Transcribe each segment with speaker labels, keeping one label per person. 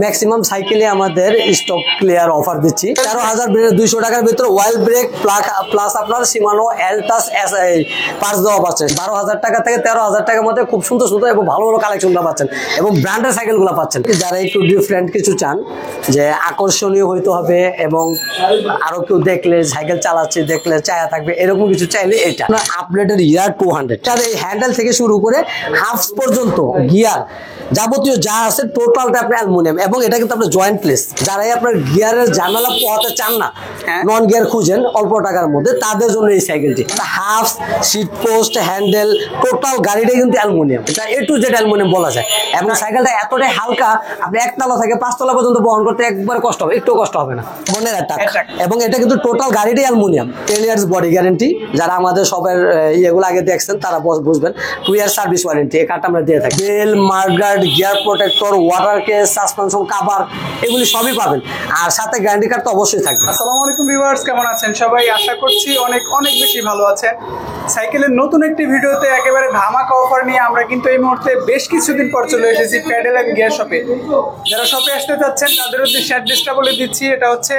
Speaker 1: Maximum সাইকেলে আমাদের stock clear offer দিচ্ছি 13,200 টাকার ভিতরে ওয়াইল ব্রেক প্লাস আপনার সিমানো এলটাস পার্স দেওয়া পাচ্ছেন 12,000 টাকা থেকে 13,000 টাকার মধ্যে খুব সুন্দর সুন্দর এবং ভালো ভালো কালেকশনটা পাচ্ছেন এবং ব্র্যান্ডের সাইকেলগুলো পাচ্ছেন। যারা একটু ডিফারেন্ট কিছু চান যে আকর্ষণীয় হইতে হবে এবং আরো কেউ দেখলে সাইকেল চালাচ্ছে দেখলে চায়া থাকবে এরকম কিছু চাইলে এটা আপডেটেড ইয়ার 200 তার এই হ্যান্ডেল থেকে শুরু করে হাফ পর্যন্ত গিয়ার যাবতীয় যা আছে টোটালটা আপনার অ্যালুমিনিয়াম এবং এটা কিন্তু আপনার জয়েন্ট প্লেস। যারাই আপনার গিয়ারের ঝামেলা পোহাতে চান না নন গিয়ার খুঁজেন অল্প টাকার মধ্যে তাদের জন্য এই সাইকেলটি half seat post handle total গাড়িটাই কিন্তু অ্যালুমিনিয়াম এটা এ টু জেড অ্যালুমিনিয়াম বলা যায় এবং সাইকেলটা এতটাই হালকা আপনি একতলা থেকে পাঁচতলা পর্যন্ত বহন করতে একবার কষ্ট হবে একটু কষ্ট হবে না মনের একটা এবং এটা কিন্তু টোটাল গাড়িটাই অ্যালুমিনিয়াম 10 ইয়ার্স বডি গ্যারান্টি। যারা আমাদের সবের ইয়েগুলো আগে দেখছেন তারা বুঝবেন 2 ইয়ার সার্ভিস ওয়ারেন্টি এই কার্ডটা আমরা দিয়ে থাকি। Bell mudguard gear protector water case suspension cover এগুলি সবই পাবেন আর সাথে গ্যারান্টি কার্ড তো অবশ্যই থাকবে।
Speaker 2: আসসালামু আলাইকুম ভিউয়ার্স, কেমন আছেন সবাই? আশা করছি অনেক অনেক বেশি ভালো আছেন। সাইকেলের নতুন একটি ভিডিওতে একেবারে ধামাকা অফার নিয়ে আমরা কিন্তু এই মুহূর্তে বেশ কিছুদিন পর চলে এসেছি প্যাডেল অ্যান্ড গিয়ার শপে। যারা শপে আসতে চাচ্ছেন তাদের উদ্দেশ্যে অ্যাড্রেসটা বলে দিচ্ছি। এটা হচ্ছে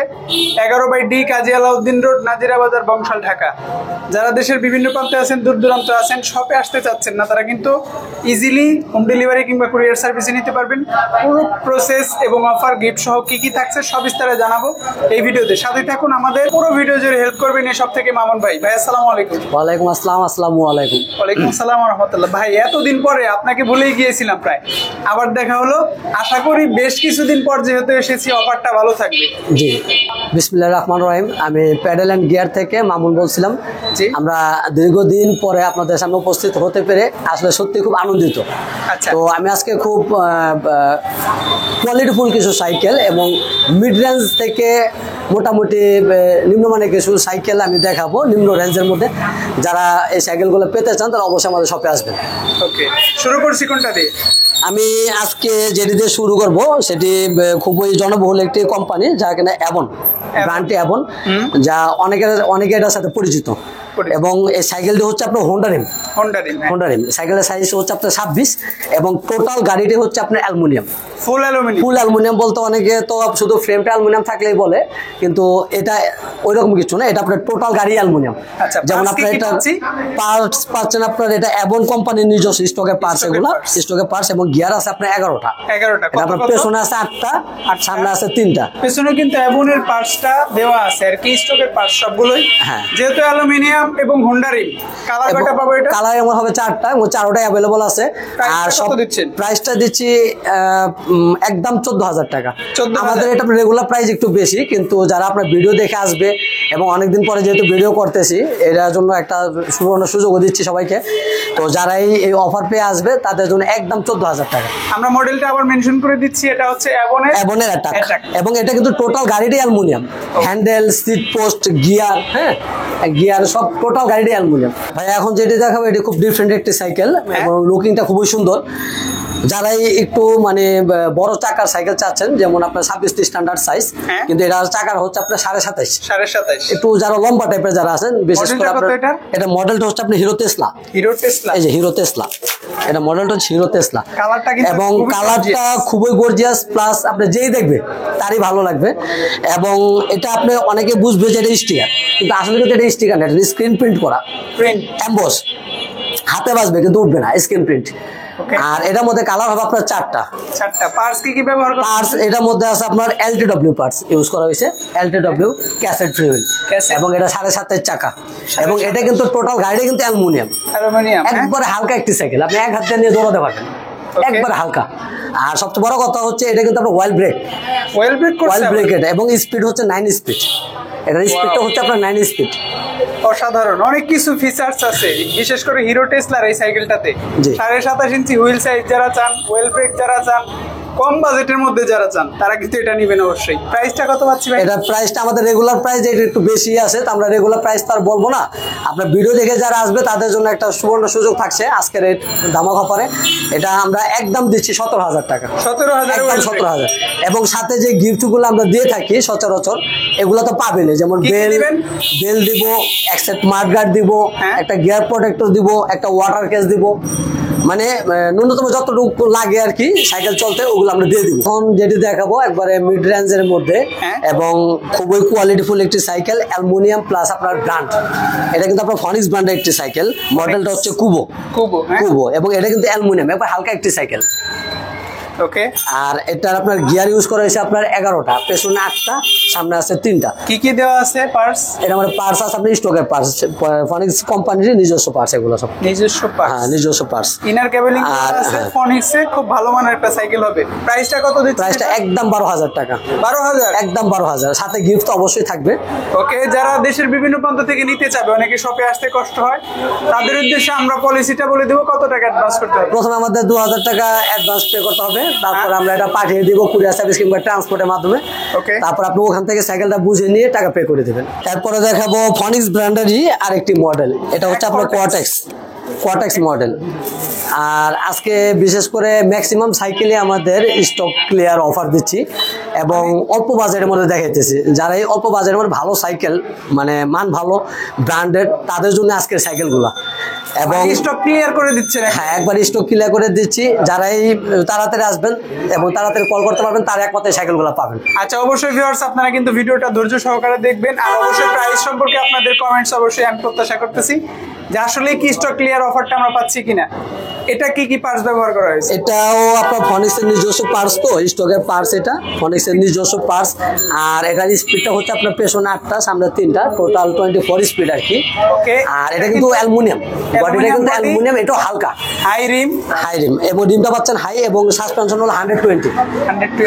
Speaker 2: 11/D কাজী আলাউদ্দিন রোড নাজিরা বাজার বংশাল ঢাকা। যারা দেশের বিভিন্ন প্রান্তে আছেন দূর দূরান্ত আছেন শপে আসতে চাচ্ছেন না তারা কিন্তু ইজিলি হোম ডেলিভারি কিংবা কুরিয়ার সার্ভিসে নিতে পারবেন। পুরো প্রসেস এবং অফার গিফট সহ কি কি থাকছে সব বিস্তারে জানাবো এই ভিডিওতে। সাথে থাকুন, আমাদের পুরো ভিডিও জুড়ে হেল্প করবেন এই সব থেকে মামুন ভাই। ভাই আসসালামু আলাইকুম।
Speaker 1: ওয়ালাইকুম আসসালাম। আসসালামু আলাইকুম।
Speaker 2: ওয়ালাইকুম আসসালাম ওয়া রাহমাতুল্লাহ। ভাই এতদিন পরে আপনাকে ভুলেই গিয়েছিলাম প্রায়, আবার দেখা হলো। আশা করি বেশ কিছুদিন পর যেহেতু এসেছি অফারটা ভালো থাকবে।
Speaker 1: জি বিসমিল্লাহির রহমানির রহিম। আমি প্যাডেল অ্যান্ড গিয়ার থেকে মামুন বলছিলাম।
Speaker 2: জি
Speaker 1: আমরা দীর্ঘদিন পরে আপনাদের সামনে উপস্থিত হতে পেরে আসলে সত্যি খুব আনন্দিত।
Speaker 2: আচ্ছা,
Speaker 1: তো আমি আজকে খুব কোয়ালিটিফুল কিছু সাইকেল এবং মিড রেঞ্জ থেকে মোটামুটি নিম্নমানের কিছু সাইকেল আমি দেখাবো নিম্ন রেঞ্জের মধ্যে। যারা এই সাইকেলগুলো পেতে চান তারা অবশ্যই আমাদের শপে আসবেন।
Speaker 2: ওকে, শুরু করছি কোনটা দিয়ে?
Speaker 1: আমি আজকে যেটি দিয়ে শুরু করব সেটি খুবই জনবহুল একটি কোম্পানি যা কিনা অ্যাবন ব্র্যান্ডটি অ্যাবন, যা অনেকে এটার সাথে পরিচিত এবং এই সাইকেলটি হচ্ছে আপনার হোন্ডা রিম। সাইকেলের সাইজ হচ্ছে আপনার 26 এবং টোটাল গাড়িটি হচ্ছে আপনার অ্যালুমিনিয়াম, ফুল অ্যালুমিনিয়াম বলতে অনেকে তো শুধু ফ্রেমটা অ্যালুমিনিয়াম থাকলেই বলে, কিন্তু এটা ওইরকম কিছু না, এটা আপনার টোটাল গাড়ি অ্যালুমিনিয়াম। যেমন আপনার এটা পার্টস পাচ্ছেন আপনার এটা অ্যাবন কোম্পানির নিজস্ব স্টকের পার্টস, এগুলো স্টকের পার্টস এবং গিয়ার আছে আপনার 11টা। আপনার পেছনে আছে 8টা আর সামনে আছে 3টা।
Speaker 2: পেছনে কিন্তু অ্যাবনের পার্টসটা দেওয়া আছে আর কি স্টকের পার্টস সবগুলোই। হ্যাঁ, যেহেতু অ্যালুমিনিয়াম এবং হোন্ডা রিম। কালার কয়টা পাবো এটা? কালার এমন হবে 4টা এবং 4টাই अवेलेबल আছে। আর সব দিচ্ছেন প্রাইসটা দিচ্ছি একদম 14,000 টাকা। আমাদের এটা রেগুলার প্রাইস একটু বেশি, কিন্তু যারা আপনার ভিডিও দেখে আসবে এবং অনেকদিন পরে যেহেতু ভিডিও করতেছি এটার জন্য একটা সুবর্ণ সুযোগও দিচ্ছি সবাইকে। তো যারাই এই অফার পেয়ে আসবে তাদের জন্য একদম 14,000 টাকা। আমরা মডেলটা আবার মেনশন করে দিচ্ছি, এটা হচ্ছে অ্যাবনের অ্যাটাক এবং এটা কিন্তু টোটাল গাড়িটাই aluminium, handle seat post gear, হ্যাঁ গিয়ার সব টোটাল গাড়িটাই অ্যালুমিনিয়াম। ভাই এখন যেটি দেখাবো এটি খুব ডিফারেন্ট একটি সাইকেল এবং লুকিংটা খুবই সুন্দর। যারাই একটু মানে বড় চাকার সাইকেল চাচ্ছেন, যেমন আপনার 26 স্ট্যান্ডার্ড সাইজ, কিন্তু এটা চাকার হচ্ছে আপনার 27.5, একটু যারা লম্বা টাইপের যারা আছেন, বিশেষ করে এটা মডেলটা হচ্ছে আপনি হিরো টেসলা, এই যে হিরো টেসলা, এটা মডেলটা হচ্ছে হিরো টেসলা এবং কালারটা খুবই গর্জিয়াস, প্লাস আপনি যেই দেখবে তারই ভালো লাগবে। এবং এটা আপনি অনেকে বুঝবে যে এটা স্টিকার, কিন্তু আসলে কিন্তু এটা স্টিকার না, এটা স্ক্রিন প্রিন্ট করা, এমবস, হাতে বাজবে কিন্তু উঠবে না, স্ক্রিন প্রিন্ট। আর এটার মধ্যে কালার হবে আপনার 4টা। পার্টস কি ব্যবহার করা? পার্টস এটার মধ্যে আছে আপনার LTW পার্টস ইউজ করা হয়েছে, LTW ক্যাসেট ফ্রি হুইল এবং এটা 7.5 চাকা এবং এটা কিন্তু টোটাল গাড়িটা কিন্তু অ্যালুমিনিয়াম, একবারে হালকা একটি সাইকেল, আপনি এক হাত দিয়ে নিয়ে দৌড়াতে পারবেন, একবার হালকা। আর সবচেয়ে বড় কথা হচ্ছে এটা কিন্তু আপনার ওয়াইল ব্রেক এটা এবং স্পিড হচ্ছে 9 স্পিড, এটার স্পিডটা হচ্ছে আপনার 9 স্পিড। অসাধারণ অনেক কিছু ফিচার্স আছে, বিশেষ করে হিরো টেসলার এই সাইকেলটাতে। 27.5 ইঞ্চি হুইল সাইজ যারা চান, ওয়েল ব্রেক যারা চান, কম বাজেটের মধ্যে যারা চান তারা কিন্তু এটা নেবেন অবশ্যই। প্রাইসটা কত পাচ্ছি ভাই? এটা
Speaker 1: প্রাইসটা আমাদের রেগুলার প্রাইস এটা একটু বেশি আছে, তো আমরা রেগুলার প্রাইস তো আর বলবো না। আপনার ভিডিও দেখে যারা আসবে তাদের জন্য একটা সুবর্ণ সুযোগ থাকছে আজকের এই ধামাকা অফারে। এটা আমরা একদম দিচ্ছি 17,000 টাকা। 17,000 এবং সাথে যে গিফটগুলো আমরা দিয়ে থাকি সচরাচর এগুলো তো পাবেন, যেমন বেল দিব, এক সেট মাড গার্ড দিব, একটা গিয়ার প্রোটেক্টর দিব, একটা ওয়াটার কেস দিব, মানে ন্যূনতম যতটুকু লাগে আর কি সাইকেল চলতে ওগুলো আমরা দিয়ে দিব। এখন যেটি দেখাবো একবারে মিড রেঞ্জের মধ্যে এবং খুবই কোয়ালিটিফুল একটি সাইকেল, অ্যালুমিনিয়াম প্লাস আপনার ব্র্যান্ড। এটা কিন্তু আপনার ফনিক্স ব্র্যান্ডের একটি সাইকেল, মডেলটা হচ্ছে কুবো কুবো, এবং এটা কিন্তু অ্যালুমিনিয়াম, একবার হালকা একটি সাইকেল।
Speaker 2: ওকে,
Speaker 1: আর এটার আপনার গিয়ার ইউজ করা হয়েছে আপনার 11টা, পেছনে 8টা, সামনে আছে 3টা।
Speaker 2: কি কি দেওয়া আছে পার্টস?
Speaker 1: এটা আমাদের পার্টস আছে আপনার স্টকের পার্টস, ফনিক্স কোম্পানির নিজস্ব পার্টস, এগুলো সব
Speaker 2: নিজস্ব পার্টস।
Speaker 1: হ্যাঁ, নিজস্ব পার্টস।
Speaker 2: ইনার কেবলিং আছে ফনিক্স এর, খুব ভালো মানের একটা সাইকেল হবে। প্রাইসটা কত দিচ্ছেন?
Speaker 1: প্রাইসটা একদম 12,000 টাকা।
Speaker 2: 12,000?
Speaker 1: একদম 12,000, সাথে গিফট তো অবশ্যই থাকবে।
Speaker 2: ওকে, যারা দেশের বিভিন্ন প্রান্ত থেকে নিতে চাবে, অনেকে শপে আসতে কষ্ট হয়, তাদের উদ্দেশ্যে আমরা পলিসিটা বলে দেব। কত টাকা অ্যাডভান্স করতে হবে?
Speaker 1: প্রথমে আমাদের 2,000 টাকা অ্যাডভান্স পে করতে হবে, তারপর আমরা এটা পাঠিয়ে দিব কুরিয়ার সার্ভিস কিংবা ট্রান্সপোর্টের মাধ্যমে।
Speaker 2: ওকে,
Speaker 1: তারপর আপনি ওখান থেকে সাইকেলটা বুঝে নিয়ে টাকা পে করে দেবেন। তারপরে দেখাবো ফনিক্স ব্র্যান্ডেরই আরেকটি মডেল, এটা হচ্ছে আপনার কোয়াটেক্স মডেল। আর আজকে বিশেষ করে ম্যাক্সিমাম সাইকেলে আমাদের স্টক ক্লিয়ার অফার দিচ্ছি এবং অল্প বাজেটের মধ্যে দেখাইতেছি। যারা এই অল্প বাজেটের মধ্যে ভালো সাইকেল, মানে মান ভালো ব্র্যান্ডেড, তাদের জন্য আজকের সাইকেলগুলো। এবং
Speaker 2: স্টক ক্লিয়ার করে দিচ্ছেন?
Speaker 1: হ্যাঁ, একবার স্টক ক্লিয়ার করে দিচ্ছি। যারাই তাড়াতাড়ি আসবেন এবং তাড়াতাড়ি কল করতে পারবেন, তারা একমাত্র সাইকেলগুলো পাবেন।
Speaker 2: আচ্ছা, অবশ্যই ভিউয়ার্স আপনারা কিন্তু ভিডিওটা ধৈর্য সহকারে দেখবেন, আর অবশ্যই প্রাইস সম্পর্কে আপনাদের কমেন্টস অবশ্যই আমি প্রত্যাশা করতেছি যে আসলে কি স্টক ক্লিয়ার অফারটা আমরা পাচ্ছি কিনা। এটা কি কি পার্টস ব্যবহার করা হয়েছে?
Speaker 1: এটাও আপনার ফনিক্সের নিজস্ব পার্টস, তো স্টকের পার্টস, এটা ফনিক্সের নিজস্ব পার্টস। আর এটার স্পিডটা হচ্ছে আপনার পেছনে 8টা, সামনে 3টা, টোটাল 24 স্পিড আর কি।
Speaker 2: ওকে,
Speaker 1: আর এটা কিন্তু অ্যালুমিনিয়াম, বডিটা কিন্তু অ্যালুমিনিয়াম, এটাও হালকা,
Speaker 2: হাই রিম
Speaker 1: এবং রিমটা পাচ্ছেন হাই, এবং সাসপেনশন হলো 120।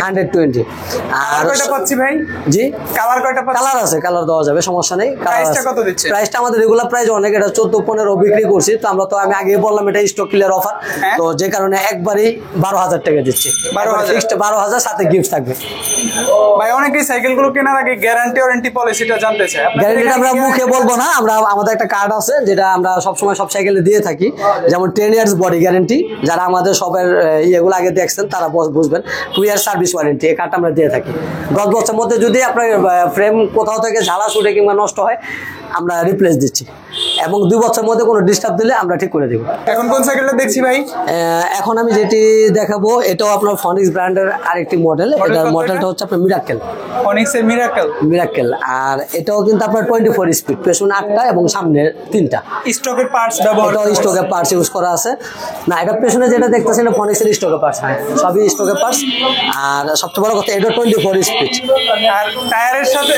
Speaker 1: আর
Speaker 2: কয়টা পাচ্ছি ভাই?
Speaker 1: জি,
Speaker 2: কালার কয়টা পাচ্ছি?
Speaker 1: কালার আছে, কালার দেওয়া যাবে, সমস্যা নেই।
Speaker 2: প্রাইসটা কত দিচ্ছে?
Speaker 1: প্রাইসটা আমাদের রেগুলার প্রাইস অনেক, এটা 14-15 বিক্রি করছি, তো আমরা তো আমি আগে বললাম এটা স্টক ক্লিয়ার অফার, তো যে কারণে একবারই 12,000 টাকা দিচ্ছি। 12,000 সাথে গিফট থাকবে।
Speaker 2: ভাই, অনেকেই সাইকেলগুলো কেনার আগে গ্যারান্টি ওয়ারেন্টি পলিসিটা জানতে চায়।
Speaker 1: গ্যারান্টিটা আমরা মুখে বলবো না, আমাদের একটা কার্ড আছে যেটা আমরা সবসময় সব সাইকেলে দিয়ে থাকি, যেমন 10 ইয়ার্স বডি গ্যারান্টি। যারা আমাদের সবের ইয়েগুলো আগে দেখছেন তারা বুঝবেন। 2 ইয়ার সার্ভিস ওয়ারেন্টি, এই কার্ডটা আমরা দিয়ে থাকি। 10 বছরের মধ্যে যদি আপনার ফ্রেম কোথাও থেকে ঝালা ছুটে কিংবা নষ্ট হয়, আমরা রিপ্লেস দিচ্ছি, এবং 2 বছরের মধ্যে কোনো ডিস্টার্ব দিলে আমরা ঠিক করে দেব।
Speaker 2: এখন কোন সাইকেলটা দেখছি ভাই?
Speaker 1: এখন আমি যেটি দেখাবো এটাও আপনার ফনিক্স ব্র্যান্ডের আরেকটি মডেল। এটার মডেলটা হচ্ছে আপনার মিরাক্কেল,
Speaker 2: ফনিক্সের মিরাক্কেল।
Speaker 1: আর এটাও কিন্তু আপনার 24 স্পিড, পেছনে 8টা এবং সামনে 3টা।
Speaker 2: স্টকের পার্টস ব্যবহার,
Speaker 1: স্টকের পার্টস ইউজ করা আছে। না, এটা পেছনে যেটা দেখতেছেন এটা ফনিক্সের স্টকের পার্টস, সবই স্টকের পার্টস। আর সবচেয়ে বড় কথা, এটা 24 স্পিড।
Speaker 2: আর টায়ারের সাথে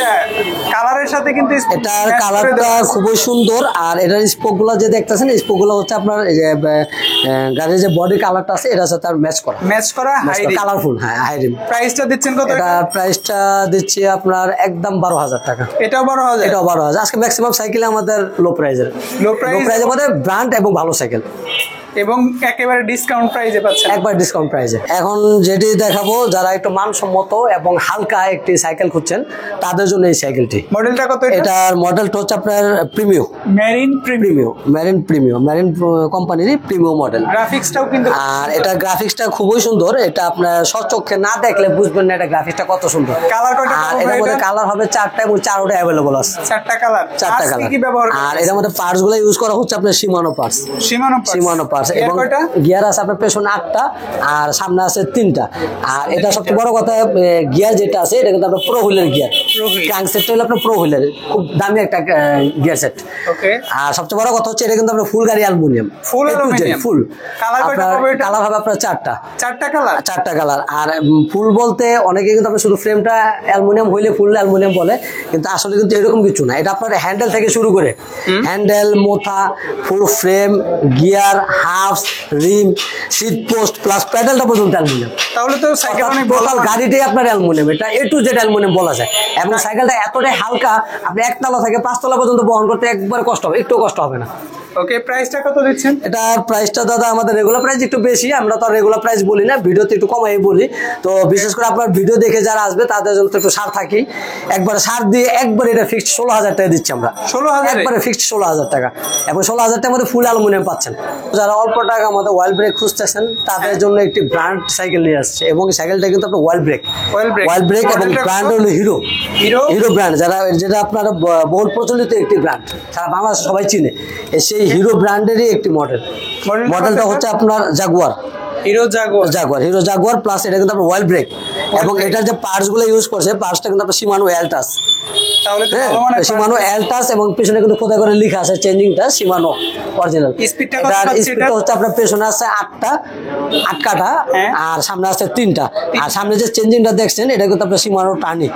Speaker 2: কালারের সাথে কিন্তু
Speaker 1: এটার কালারটা খুবই সুন্দর। আর এটার স্পোকগুলো যে দেখতেছেন, স্পোকগুলো হচ্ছে আপনার গাড়ির যে বডি কালারটা আছে এটার সাথে আর ম্যাচ করা কালারফুল। হ্যাঁ, হাই রিম।
Speaker 2: প্রাইসটা দিচ্ছেন কত?
Speaker 1: এটা প্রাইসটা দিচ্ছি আপনার একদম 12,000 টাকা।
Speaker 2: এটাও 12,000?
Speaker 1: আজকে ম্যাক্সিমাম সাইকেল আমাদের লো প্রাইজের মধ্যে ব্র্যান্ড এবং ভালো সাইকেল,
Speaker 2: এবং একেবারে ডিসকাউন্ট প্রাইসে পাচ্ছেন।
Speaker 1: একবার ডিসকাউন্ট প্রাইসে। এখন যেটি দেখাবো, যারা একটু মানসম্মত এবং হালকা একটি সাইকেল খুঁজছেন তাদের জন্য এই সাইকেলটি।
Speaker 2: মডেলটা কত?
Speaker 1: এটার মডেলটা হচ্ছে আপনার মেরিন কোম্পানির প্রিমিও মডেল।
Speaker 2: গ্রাফিক্সটাও কিন্তু,
Speaker 1: আর এটা গ্রাফিক্সটা খুবই সুন্দর। এটা আপনার সচক্ষে না দেখলে বুঝবেন না এটা গ্রাফিক্সটা কত সুন্দর।
Speaker 2: কালার কয়টা?
Speaker 1: আর এটার মধ্যে কালার হবে 4টা, এবং 4টা অ্যাভেলেবল আছে।
Speaker 2: 4টা কালার। কি ব্যবহার?
Speaker 1: আর এটার মধ্যে পার্টস গুলো ইউজ করা হচ্ছে আপনার শিমানো পার্টস। এবং গিয়ার আছে আপনার পেছনে 8টা আর সামনে আছে 3টা। আর এটা সবচেয়ে বড় কথা, গিয়ার যেটা আছে এটা কিন্তু আপনার প্রো হুইলের গিয়ার। ক্র্যাঙ্ক সেটটা হলো আপনার প্রো হুইলের, খুব দামি একটা গিয়ার সেট।
Speaker 2: ওকে।
Speaker 1: আর সবচেয়ে বড় কথা হচ্ছে এটা কিন্তু আপনার ফুল গাড়ি অ্যালুমিনিয়াম, ফুল কালার হবে আপনার 4টা কালার। আর ফুল বলতে অনেকে কিন্তু আপনার শুধু ফ্রেমটা অ্যালুমিনিয়াম হইলে ফুল অ্যালুমিনিয়াম বলে, কিন্তু আসলে কিন্তু এরকম কিছু না। এটা আপনার হ্যান্ডেল থেকে শুরু করে হ্যান্ডেল, মোথা, ফুল ফ্রেম, গিয়ার, হাফ, রিম, সিট পোস্ট প্লাস প্যাডেলটা পর্যন্ত অ্যালুমিনিয়াম। তাহলে তো সাইকেল অনেক টোটাল গাড়িটাই আপনার অ্যালুমিনিয়াম। এটা A to Z অ্যালুমিনিয়াম বলা যায়। এবং সাইকেলটা এতটাই হালকা, আপনি 1 তলা থেকে 5 তলা পর্যন্ত বহন করতে একবার কষ্ট হবে, একটু কষ্ট হবে না।
Speaker 2: ওকে, প্রাইসটা কত দিচ্ছেন?
Speaker 1: এটার প্রাইসটা দাদা আমাদের রেগুলার প্রাইস একটু বেশি, আমরা তো রেগুলার প্রাইস বলি না, ভিডিওতে একটু কমাই বলি। তো বিশেষ করে আপনার ভিডিও দেখে যারা আসবে তাদের জন্য একটু ছাড় থাকি। একবার ছাড় দিয়ে একবার এটা ফিক্সড 16,000 টাকা দিচ্ছি আমরা।
Speaker 2: 16,000
Speaker 1: একবারে ফিক্সড 16,000 টাকা। এবং 16,000 টাকার মধ্যে ফুল অ্যালুমিনিয়াম পাচ্ছেন। যারা অল্প টাকার মধ্যে ওয়াইল ব্রেক খুঁজতেছেন তাদের জন্য একটি ব্র্যান্ড সাইকেল নিয়ে আসছে, এবং সাইকেলটা কিন্তু আপনার ওয়াইল ব্রেক এবং ব্র্যান্ড হলো হিরো ব্র্যান্ড, যেটা আপনার বহুল প্রচলিত একটি ব্র্যান্ড, সারা বাংলাদেশ সবাই চিনে। সেই হিরো ব্র্যান্ডেরই একটি মডেল। মডেলটা হচ্ছে আপনার জাগুয়ার, হিরো জাগুয়ার প্লাস এটা কিন্তু আপনার ওয়েল ব্রেক, এবং এটার যে পার্টস গুলো ইউজ করছে পার্টসটা কিন্তু আপনার শিমানো এলটাস, শিমানো এলটাস, এবং পিছনে কিন্তু খোদাই করে লেখা আছে চেঞ্জিংটা শিমানো অরিজিনাল। স্পিডটা হচ্ছে আপনার পেছনে আছে 8 কাঠা আর সামনে আছে 3টা, আর সামনে যে চেঞ্জিংটা দেখছেন এটা কিন্তু আপনার শিমানো টার্নি।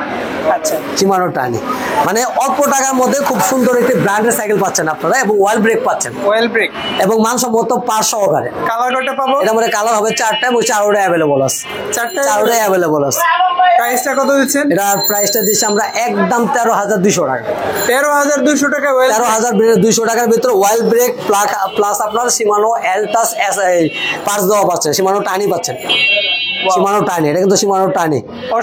Speaker 1: আচ্ছা, শিমানো টার্নি মানে অল্প টাকার মধ্যে খুব সুন্দর একটি ব্র্যান্ডের সাইকেল পাচ্ছেন আপনারা, এবং ওয়েল ব্রেক পাচ্ছেন, এবং মানসম্মত পার্টস সহকারে।
Speaker 2: কালার কয়টা পাবো?
Speaker 1: এটা মানে কালার হবে 4টা, এবং 4টাই अवेलेबल আছে, 4টাই अवेलेबल আছে।
Speaker 2: প্রাইসটা কত দিচ্ছেন?
Speaker 1: এটা প্রাইসটা দিচ্ছি আমরা একদম 13,200 টাকা।
Speaker 2: 13,200 টাকা?
Speaker 1: 13,200 টাকার ভিতরে ওয়েল ব্রেক প্লাস আপনার শিমানো এলটাস পার্টস দেওয়া পাচ্ছেন, শিমানো টার্নি পাচ্ছেন, শিমানো টার্নি, এটা কিন্তু শিমানো টার্নি,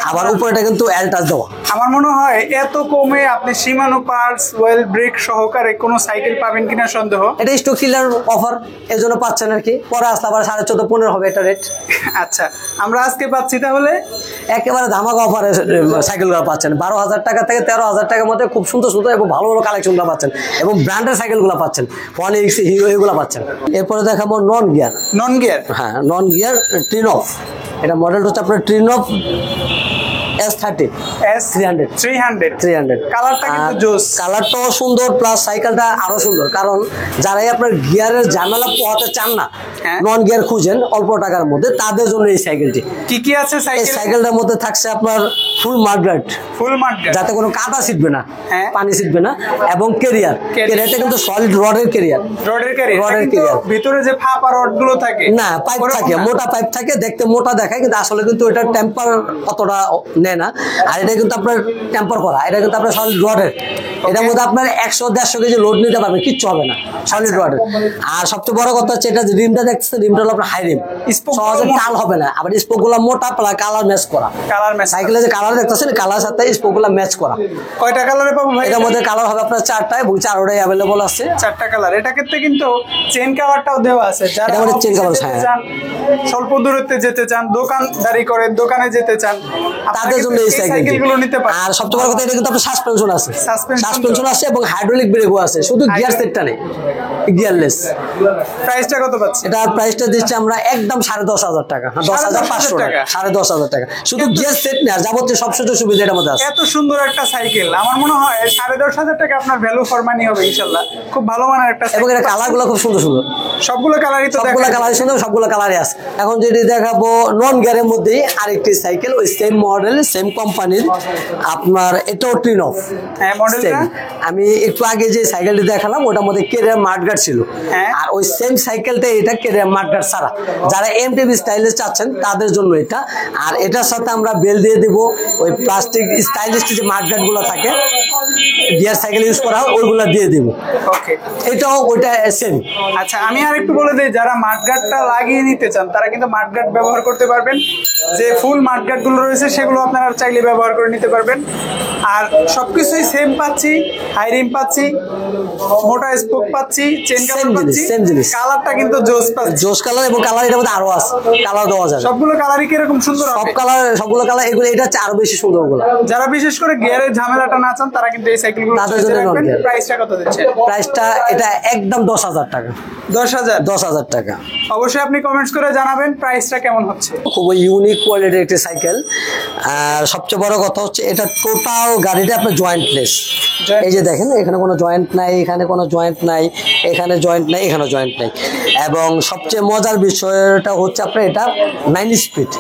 Speaker 1: আবার উপরেটা কিন্তু এলটাস দেওয়া।
Speaker 2: আমার মনে হয় এত কমে আপনি শিমানো পার্টস ওয়েল ব্রেক সহকারে কোন সাইকেল পাবেন কিনা সন্দেহ।
Speaker 1: এটা স্টক ক্লিয়ার অফার, এর জন্য পাচ্ছেন আর কি, পরে আসলে আবার 14.5-15 হবে এটা রেট।
Speaker 2: আচ্ছা, আমরা আজকে পাচ্ছি তাহলে
Speaker 1: একেবারে ধামাকা অফারে সাইকেলগুলো পাচ্ছেন 12,000 টাকা থেকে 13,000 টাকার মধ্যে খুব সুন্দর সুন্দর এবং ভালো ভালো কালেকশনগুলো পাচ্ছেন, এবং ব্র্যান্ডের সাইকেলগুলো পাচ্ছেন, ফনিক্স, হিরো, এগুলো পাচ্ছেন। এরপরে দেখাবো নন গিয়ার। হ্যাঁ, নন গিয়ার ট্রিনফ, এটা মডেলটা হচ্ছে আপনার ট্রিনফ S300। কালারটাও সুন্দর, প্লাস সাইকেলটা আরো সুন্দর, কারণ যারাই আপনার গিয়ারের ঝামেলা পোহাতে চান না, নন গিয়ার খুঁজেন অল্প টাকার মধ্যে, তাদের জন্য এই সাইকেলটি।
Speaker 2: কি আছে
Speaker 1: এই সাইকেলটার মধ্যে থাকছে আপনার ফুল মাডগার্ড, যাতে কোনো কাদা ছিটবে না, পানি ছিটবে না, এবং ক্যারিয়ারটা কিন্তু সলিড রডের ক্যারিয়ার,
Speaker 2: ভিতরে যে ফাঁপা রড গুলো থাকে
Speaker 1: না, পাইপ থাকে, মোটা পাইপ থাকে, দেখতে মোটা দেখায়, কিন্তু আসলে কিন্তু এটা টেম্পার অতটা নেয় না। আর এটা কিন্তু আপনার টেম্পার করা, এটা কিন্তু আপনার সলিড রডের, এটার মধ্যে আপনার 100-150 কেজি লোড নিতে পারবেন, কিচ্ছু হবে না, সলিড রডের। আর সবচেয়ে বড় কথা হচ্ছে এটা রিমটা দেখতেছেন, রিমটা হলো আপনার হাই রিম, সহজে টাল হবে না, আবার স্পোক গুলা মোটা, প্লাস কালার ম্যাচ করা, সাইকেলে যে কালার দেখতেছেন কালার সাথে স্পোক গুলা ম্যাচ করা।
Speaker 2: কয়টা কালারে পাবো ভাই?
Speaker 1: এটার মধ্যে কালার হবে আপনার 4টা, এবং 4টাই अवेलेबल আছে,
Speaker 2: 4টা কালার। এটা ক্ষেত্রে কিন্তু চেইন কভারটাও দেওয়া আছে, যারা
Speaker 1: চেইন কভার
Speaker 2: স্বল্প দূরত্বে যেতে চান, দোকানদারি করেন, দোকানে যেতে চান,
Speaker 1: তাদের জন্য এই সাইকেলগুলো
Speaker 2: নিতে পারেন।
Speaker 1: আর সবচেয়ে বড় কথা, এটা কিন্তু আপনার সাসপেনশন আছে, এবং হাইড্রোলিক ব্রেকও আছে, শুধু গিয়ার সেটটা নেই, গিয়ারলেস।
Speaker 2: প্রাইসটা কত পাচ্ছি?
Speaker 1: এটা প্রাইসটা দিচ্ছি আমরা একদম 10,500 টাকা, 10,500 টাকা, 10,500 টাকা, শুধু গিয়ার সেট না, যাবতীয় সব সুবিধা এটার মধ্যে আছে।
Speaker 2: এত সুন্দর একটা সাইকেল, আমার মনে হয় 10,500 টাকা আপনার ভ্যালু ফর মানি হবে ইনশাআল্লাহ। খুব ভালো মানের একটা সাইকেল,
Speaker 1: এবং এটা কালারগুলো খুব সুন্দর সুন্দর,
Speaker 2: সবগুলো কালারই তো
Speaker 1: সবগুলো কালারই সুন্দর, সবগুলো কালারই আছে। এখন যেটি দেখাবো নন গিয়ারের মধ্যে আরেকটি সাইকেল, ওই সেম মডেল, সেম কোম্পানির, আপনার এটাও ট্রিনফ। আমি একটু আগে যে সাইকেলটি দেখালাম ওটার মধ্যে কেরিয়ার মাডগার্ড ছিল, আর ওই সেম সাইকেলটা এটা কেরিয়ার মাডগার্ড ছাড়া, যারা এমটিভি স্টাইলিশ চাচ্ছেন তাদের জন্য এটা। আর এটার সাথে আমরা বেল দিয়ে দিব ওই প্লাস্টিক স্টাইলিশ যে মাডগার্ড গুলো থাকে, গিয়ার সাইকেল ইউজ করা হয়, ওইগুলো দিয়ে দিব।
Speaker 2: ওকে,
Speaker 1: এটাও ওইটা সেম।
Speaker 2: আচ্ছা, আমি আর একটু বলে দিই, যারা মাডগার্ডটা লাগিয়ে নিতে চান তারা কিন্তু মাডগার্ড ব্যবহার করতে পারবেন, যে ফুল মাডগার্ড গুলো রয়েছে সেগুলো আপনারা চাইলে ব্যবহার করে নিতে পারবেন। আর সবকিছুই সেম পাচ্ছি, হাই রিম পাচ্ছি, মোটা স্পোক পাচ্ছি, চেন কাভার পাচ্ছি,
Speaker 1: সেম জিনিস।
Speaker 2: কালারটা কিন্তু জোস পাচ্ছি,
Speaker 1: জোস কালার, এবং কালার এটার মধ্যে আরো আছে, কালার দেওয়া যাবে।
Speaker 2: সবগুলো কালারই কিরকম সুন্দর,
Speaker 1: সবগুলো কালার, এগুলো এটা আরো বেশি সুন্দর গুলো।
Speaker 2: যারা বিশেষ করে গিয়ারের ঝামেলাটা না চান তারা কিন্তু এই সাইকেলগুলো তাদের জন্য। প্রাইসটা কত দিচ্ছেন?
Speaker 1: প্রাইসটা এটা একদম 10,000 টাকা। 10,000 টাকা।
Speaker 2: অবশ্যই আপনি কমেন্টস করে জানাবেন প্রাইসটা কেমন হচ্ছে।
Speaker 1: খুব ইউনিক কোয়ালিটির একটি সাইকেল। আর সবচেয়ে বড় কথা হচ্ছে এটা টোটাল গাড়িটা আপনার জয়েন্টলেস। এই যে দেখেন, এখানে কোনো জয়েন্ট নাই, এখানে কোনো জয়েন্ট নাই, এখানে জয়েন্ট নাই, এখানে জয়েন্ট নাই। এবং সবচেয়ে মজার বিষয়টা হচ্ছে আপনার এটা 9 স্পিড,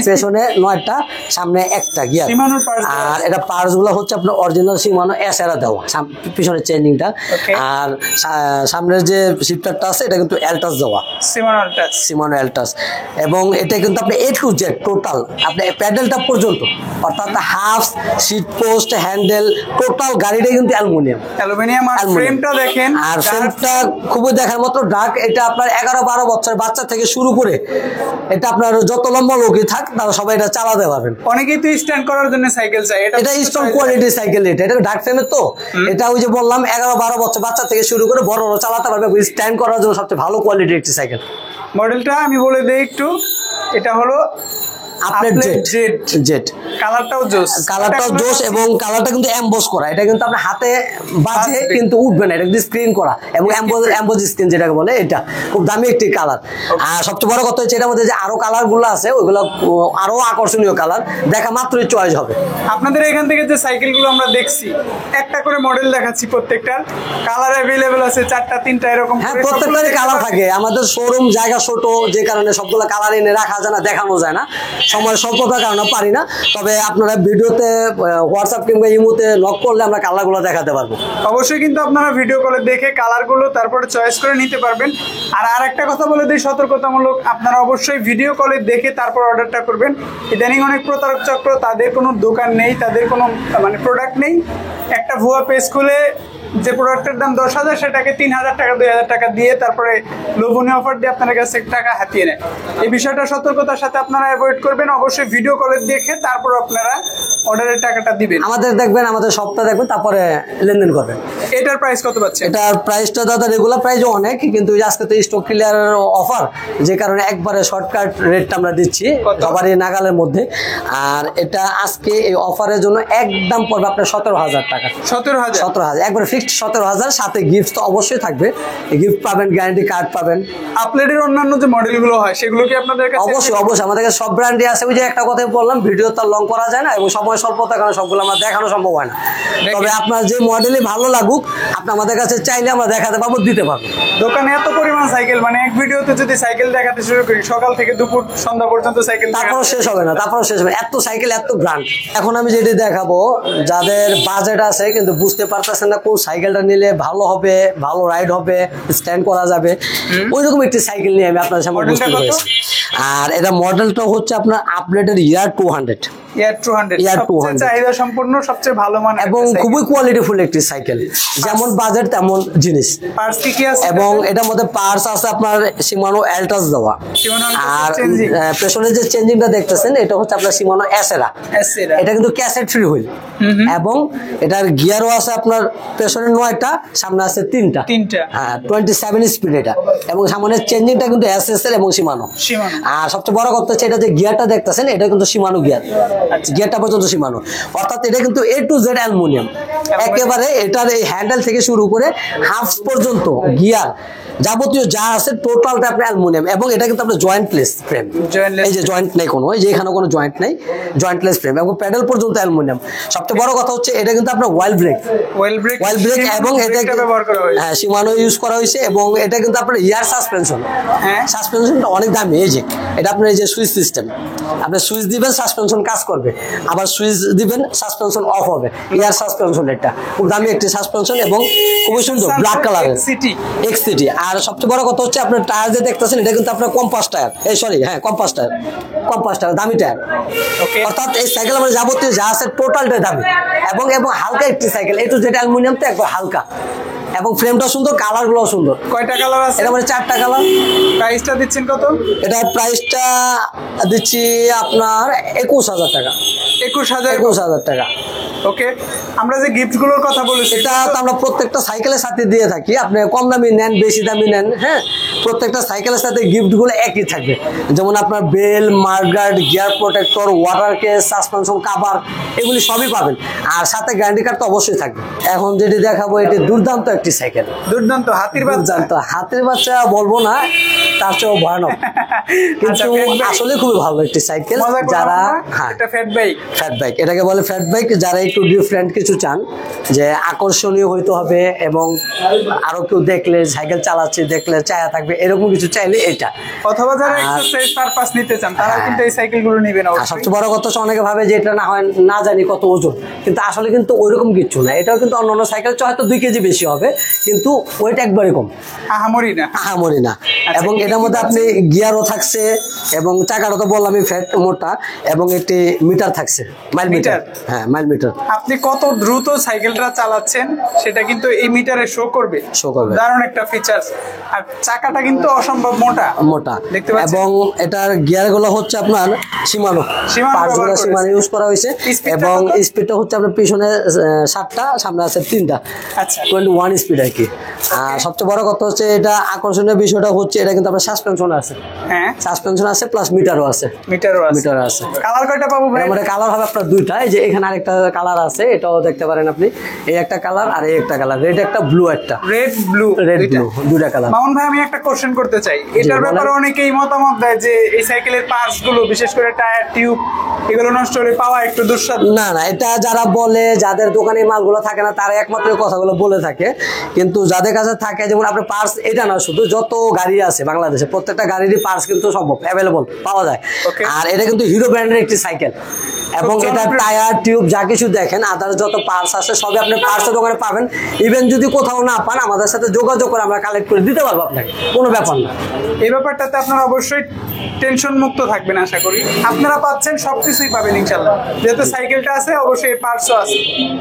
Speaker 1: পেছনে 9টা, সামনে একটা গিয়ার। আর এটা পার্টস গুলো হচ্ছে আপনার অরিজিনাল শিমানো এসএরা দেওয়া, পিছনের চেঞ্জিংটা। আর সামনের যে শিফটারটা আছে এটা কিন্তু এলটাস দেওয়া, শিমানো এলটাস। এবং এটা কিন্তু আপনি A to Z টোটাল, আপনি প্যাডেলটা পর্যন্ত, অর্থাৎ half, seat post, handle, total গাড়িটা কিন্তু অ্যালুমিনিয়াম।
Speaker 2: আর ফ্রেমটা দেখেন,
Speaker 1: আর ফ্রেমটা খুবই দেখার মতো ডার্ক। এটা আপনার 11-12 বছর বাচ্চা থেকে শুরু করে এটা আপনার যত লম্বা লোকই থাক তারা সবাই এটা চালাতে পারবেন।
Speaker 2: অনেকেই তো স্ট্যান্ড করার জন্য সাইকেল চায়,
Speaker 1: এটা স্ট্রং কোয়ালিটির সাইকেল। এটা ডার্ক ফ্রেমের, তো এটা ওই যে বললাম 11-12 বছর বাচ্চা থেকে শুরু করে বড় চালাতে পারবে, স্ট্যান্ড করার জন্য সবচেয়ে ভালো কোয়ালিটির একটি সাইকেল।
Speaker 2: মডেলটা আমি বলে দিই একটু, এটা হলো
Speaker 1: আপডেট জেড জেড
Speaker 2: কালারটাও জোস
Speaker 1: এবং কালারটা কিন্তু এমবস করা, এটা কিন্তু আপনার হাতে বাজে কিন্তু উঠবে না, এটা কিন্তু স্ক্রিন করা এবং এমবস স্ক্রিন যেটাকে বলে, এটা খুব দামি একটি কালার। আর সবচেয়ে বড় কথা হচ্ছে এটার মধ্যে যে আরো কালার গুলো আছে ওইগুলো আরো আকর্ষণীয় কালার, দেখা মাত্রই চয়েস হবে।
Speaker 2: আপনাদের এখান থেকে যে সাইকেল গুলো আমরা দেখছি একটা করে মডেল দেখাচ্ছি, প্রত্যেকটার কালার অ্যাভেলেবল আছে 4টা 3টা এরকম।
Speaker 1: হ্যাঁ, প্রত্যেকটারই কালার থাকে। আমাদের শোরুম জায়গা ছোট, যে কারণে সবগুলো কালার এনে রাখা যায় না, দেখানো যায় না, সময় স্বল্পতার কারণে পারি না। তবে আপনারা ভিডিওতে হোয়াটসঅ্যাপ কিংবা ইমোতে নক করলে আমরা কালারগুলো দেখাতে পারবো।
Speaker 2: অবশ্যই কিন্তু আপনারা ভিডিও কলে দেখে কালারগুলো তারপরে চয়েস করে নিতে পারবেন। আর আরেকটা কথা বলে দিই সতর্কতামূলক, আপনারা অবশ্যই ভিডিও কলে দেখে তারপর অর্ডারটা করবেন। ইদানিং অনেক প্রতারক চক্র, তাদের কোনো দোকান নেই, তাদের কোনো মানে প্রোডাক্ট নেই, একটা ভুয়া পেজ খুলে যে প্রোডাক্টের দাম 10,000 সেটাকে 3,000 টাকা 2,000 টাকা দিয়ে তারপরে লোভনীয় অফার দিয়ে আপনার কাছে টাকা হাতিয়ে নেয়। এই বিষয়টা সতর্কতার সাথে আপনারা অ্যাভয়েড করবেন। অবশ্যই ভিডিও কলে দেখে তারপর আপনারা অর্ডারের টাকাটা দিবেন।
Speaker 1: আমাদের দেখবেন, আমাদের সবটা দেখবেন, তারপরে লেনদেন করবেন।
Speaker 2: এটার প্রাইস কত পাচ্ছে?
Speaker 1: এটার প্রাইসটা দাদা রেগুলার প্রাইসও অনেক, কিন্তু আজকে তো স্টক ক্লিয়ার অফার, যে কারণে একবারে শর্টকাট রেটটা আমরা দিচ্ছি সবারই নাগালের মধ্যে। আর এটা আজকে এই অফারের জন্য একদম পড়বে আপনার 17,000 টাকা। 17,000 একবারে ফিক্সড 17,000, সাথে গিফট তো অবশ্যই থাকবে, গিফট পাবেন, গ্যারান্টি কার্ড পাবেন।
Speaker 2: আপলেটের অন্যান্য যে মডেলগুলো হয় সেগুলো কি আপনাদের কাছে?
Speaker 1: অবশ্যই আমাদের কাছে সব ব্র্যান্ডই আছে। ওই যে একটা কথাই বললাম, ভিডিও তো লং করা যায় না এবং সময় স্বল্পতার কারণে সবগুলো আমরা দেখানো সম্ভব হয় না। তবে আপনার যে মডেলই ভালো লাগুক, আপনি আমাদের কাছে চাইলে আমরা দেখাতে পারবো, দিতে পারবো।
Speaker 2: দোকানে এত পরিমাণ সাইকেল, মানে এক ভিডিওতে যদি সাইকেল দেখাতে শুরু করি সকাল থেকে দুপুর সন্ধ্যা পর্যন্ত সাইকেল,
Speaker 1: তারপরও শেষ হবে না, এত সাইকেল, এত ব্র্যান্ড। এখন আমি যেটি দেখাবো, যাদের বাজেট আছে কিন্তু বুঝতে পারতেছেন না কোন সাইকেলটা নিলে ভালো হবে, ভালো রাইড হবে, স্ট্যান্ড করা যাবে, ওইরকম একটি সাইকেল নিয়ে আমি আপনাদের সামনে বুঝতে পেরেছি। আর এটা মডেলটা হচ্ছে আপনার আপডেটেড ইয়ার 200
Speaker 2: চাহিদা সম্পূর্ণ সবচেয়ে ভালো মান
Speaker 1: এবং খুবই কোয়ালিটিফুল একটি সাইকেল, যেমন বাজেট তেমন জিনিস। এবং এটার মধ্যে পার্টস আছে আপনার শিমানো এলটাস দেওয়া। আর পেছনে যে চেঞ্জিংটা দেখতেছেন এটা হচ্ছে আপনার শিমানো এসেরা, এটা কিন্তু ক্যাসেট ফ্রি হুইল এবং এটার গিয়ারও আছে আপনার পেছনে 9টা, সামনে আছে 3টা। হ্যাঁ, 27 স্পিড এটা, এবং সামনের চেঞ্জিংটা কিন্তু এসএসএল এবং শিমানো। আর সবচেয়ে বড় কথা হচ্ছে এটা যে গিয়ারটা দেখতেছেন এটা কিন্তু শিমানো গিয়ার, গিয়ারটা পর্যন্ত শিমানো, অর্থাৎ এটা কিন্তু A to Z অ্যালুমিনিয়াম একেবারে। এটার এই হ্যান্ডেল থেকে শুরু করে হাফ পর্যন্ত গিয়ার যাবতীয় যা আছে টোটালটা আপনার অ্যালুমিনিয়াম, এবং এটা কিন্তু আপনার জয়েন্টলেস ফ্রেম, এই যে জয়েন্ট নেই কোনো, এই যে এখানে কোনো জয়েন্ট নেই, জয়েন্টলেস ফ্রেম এবং প্যাডেল পর্যন্ত অ্যালুমিনিয়াম। সবচেয়ে বড় কথা হচ্ছে এটা কিন্তু আপনার ওয়াইল ব্রেক এবং এটা হ্যাঁ শিমানো ইউজ করা হয়েছে, এবং এটা কিন্তু আপনার ইয়ার সাসপেনশনটা অনেক দামি। এই যে এটা আপনার এই যে সুইচ সিস্টেম, আপনি সুইচ দিবেন সাসপেনশন কাজ করবে, আবার সুইচ দিবেন সাসপেনশন অফ হবে, ইয়ার সাসপেনশন। এটা খুব দামি একটি সাসপেনশন এবং খুবই সুন্দর ব্ল্যাক কালারের এক্সসিটি। আর সবচেয়ে বড় কথা হচ্ছে আপনার টায়ার যে দেখতেছেন এটা কিন্তু আপনার কম্পাস টায়ার, কম্পাস টায়ার দামি টায়ার। অর্থাৎ এই সাইকেল আমাদের যাবতীয় যা আছে টোটালটাই দামি এবং হালকা একটি সাইকেল, একটু যেটা অ্যালুমিনিয়াম তো একবার হালকা, এবং ফ্রেমটা সুন্দর, কালার গুলো সুন্দর।
Speaker 2: কয়টা কালার আছে?
Speaker 1: এটা মানে 4টা কালার।
Speaker 2: প্রাইসটা দিচ্ছেন কত?
Speaker 1: এটার প্রাইসটা দিচ্ছি আপনার 21,000 টাকা। 21,000 টাকা।
Speaker 2: ওকে, আমরা যে গিফট গুলোর কথা বলেছি
Speaker 1: এটা তো আমরা প্রত্যেকটা সাইকেলের সাথে দিয়ে থাকি, আপনি কম দামি নেন বেশি দামি নেন, হ্যাঁ প্রত্যেকটা সাইকেলের সাথে গিফট গুলো একই থাকবে। যেমন আপনার bell, mudguard, gear protector, water case, suspension cover, এগুলি সবই পাবেন। আর সাথে গ্যারান্টি কার্ড তো অবশ্যই থাকবে। এখন যেটি দেখাবো এটি দুর্দান্ত একটি সাইকেল,
Speaker 2: দুর্দান্ত
Speaker 1: হাতির বাচ্চা বলবো না, তার চেয়েও ভয়ানক, কিন্তু আসলে খুবই ভালো একটি সাইকেল। যারা ফ্যাট বাইক এটাকে বলে, ফ্যাট বাইক, যারা একটু ডিফারেন্ট কিছু চান, যে আকর্ষণীয় হইতে হবে এবং আরো কেউ দেখলে সাইকেল চালাচ্ছে দেখলে চায়া থাকবে, এরকম কিছু চাইলে এটা,
Speaker 2: অথবা যারা এক্সারসাইজ পারপাস নিতে চান তারা কিন্তু এই সাইকেলগুলো নেবেন।
Speaker 1: সবচেয়ে বড় কথা হচ্ছে অনেকে ভাবে যে এটা না হয় না জানি কত ওজন, কিন্তু আসলে কিন্তু ওইরকম কিছু না। এটাও কিন্তু অন্যান্য সাইকেল হয়তো 2 কেজি বেশি হবে, কিন্তু ওয়েট একবারে কম, আহামরি না। এবং এটার মধ্যে আপনি গিয়ারও থাকছে এবং চাকাটা তো বললামই ফ্যাট মোটা, এবং একটি মিটার থাকছে, মাইল মিটার। হ্যাঁ, মাইল মিটার।
Speaker 2: আপনি কত দ্রুত সাইকেলটা চালাচ্ছেন সেটা কিন্তু এই মিটারে শো করবে। দারুণ একটা ফিচার্স। আর চাকাটা কিন্তু অসম্ভব মোটা দেখতে পাচ্ছেন,
Speaker 1: এবং এটার গিয়ার গুলো হচ্ছে আপনার শিমানো ইউজ করা হয়েছে, এবং স্পিডটা হচ্ছে আপনার পিছনে 7টা, সামনে আছে 3টা।
Speaker 2: আচ্ছা,
Speaker 1: 21 স্পিড আর কি। আর সবচেয়ে বড় কথা হচ্ছে এটা আকর্ষণীয় বিষয়টা হচ্ছে এটা কিন্তু আপনার সাসপেনশন আছে।
Speaker 2: হ্যাঁ,
Speaker 1: সাসপেনশন আছে প্লাস মিটারও আছে। মিটার আছে।
Speaker 2: কালার কয়টা পাবো ভাই?
Speaker 1: আমাদের কালার হবে আপনার 2টা। এই যে এখানে আরেকটা কালার আছে, এটাও দেখতে পারেন আপনি। এই একটা কালার আর এই একটা কালার, রেড একটা, ব্লু একটা।
Speaker 2: রেড ব্লু
Speaker 1: 2টা কালার।
Speaker 2: মামুন ভাই, আমি একটা কোশ্চেন করতে চাই। এটার ব্যাপারে অনেকেই মতামত দেয় যে এই সাইকেলের পার্টস গুলো, বিশেষ করে টায়ার, টিউব, এগুলো নষ্ট হলে পাওয়া একটু দুঃসাধ্য।
Speaker 1: না, এটা যারা বলে, যাদের দোকানে মালগুলো থাকে না, তারা একমাত্র কথাগুলো বলে থাকে। কিন্তু যাদের কাছে থাকে, যেমন আপনার পার্টস এটা না, শুধু যত গাড়ি আছে বাংলাদেশে প্রত্যেকটা গাড়িরই পার্টস কিন্তু সম্ভব অ্যাভেলেবল পাওয়া যায়। আর এটা কিন্তু হিরো ব্র্যান্ডের একটি সাইকেল, এবং এটা টায়ার, টিউব যা কিছু দেখেন, আদার্স যত পার্টস আছে সবই আপনি পার্টসের দোকানে পাবেন। ইভেন যদি কোথাও না পান, আমাদের সাথে যোগাযোগ করে আমরা কালেক্ট করে দিতে পারবো আপনাকে, কোনো ব্যাপার না।
Speaker 2: এই ব্যাপারটাতে আপনারা অবশ্যই টেনশন মুক্ত থাকবেন। আশা করি আপনারা পাচ্ছেন, সবকিছুই পাবেন ইনশাআল্লাহ। যেহেতু সাইকেলটা আছে, অবশ্যই পার্টসও আছে।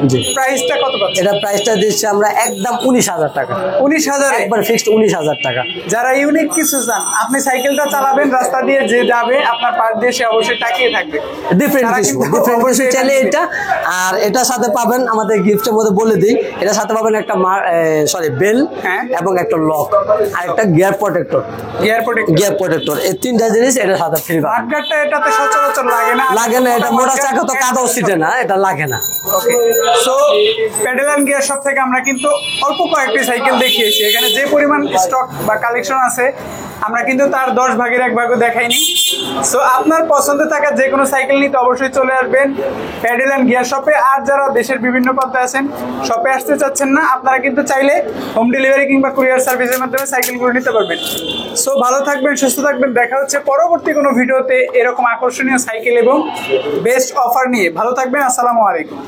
Speaker 1: জি।
Speaker 2: প্রাইসটা কত পাচ্ছেন?
Speaker 1: এটা প্রাইসটা দিচ্ছি আমরা একদম 19,000 টাকা।
Speaker 2: 19,000
Speaker 1: একবার ফিক্সড 19,000 টাকা।
Speaker 2: যারা ইউনিক কিছু চান, আপনি সাইকেলটা চালাবেন, রাস্তা দিয়ে যে যাবে আপনার পাশ দিয়ে সে অবশ্যই তাকিয়ে থাকবে।
Speaker 1: ডিফারেন্ট কিছু চাইলে এটা। আর এটার সাথে পাবেন, আমাদের গিফটের মধ্যে বলে দিই, এটার সাথে পাবেন একটা বেল এবং একটা লক আর একটা গিয়ার প্রোটেক্টর। এই 3টা জিনিস এটার সাথে ফ্রি পাবেন।
Speaker 2: মাঠগাটটা এটাতে সচরাচর লাগে না,
Speaker 1: এটা মোটা চাকা তো কাদাও সিটে না, এটা লাগে না।
Speaker 2: Okay, so pedal and gear shop থেকে আমরা কিন্তু অল্প কয়েকটি সাইকেল দেখিয়েছি। এখানে যে পরিমাণ স্টক বা কালেকশন আছে, আমরা কিন্তু তার 10 ভাগের 1 ভাগও দেখাইনি। সো আপনার পছন্দে থাকা যে কোনো সাইকেল নিতে অবশ্যই চলে আসবেন প্যাডেল এন্ড গিয়ার শপে। আর যারা দেশের বিভিন্ন প্রান্তে আছেন, শপে আসতে চাচ্ছেন না, আপনারা কিন্তু চাইলে হোম ডেলিভারি কিংবা কুরিয়ার সার্ভিসের মাধ্যমে সাইকেলগুলো নিতে পারবেন। সো ভালো থাকবেন, সুস্থ থাকবেন। দেখা হচ্ছে পরবর্তী কোনো ভিডিওতে এরকম আকর্ষণীয় সাইকেল এবং বেস্ট অফার নিয়ে। ভালো থাকবেন। আসসালামু আলাইকুম।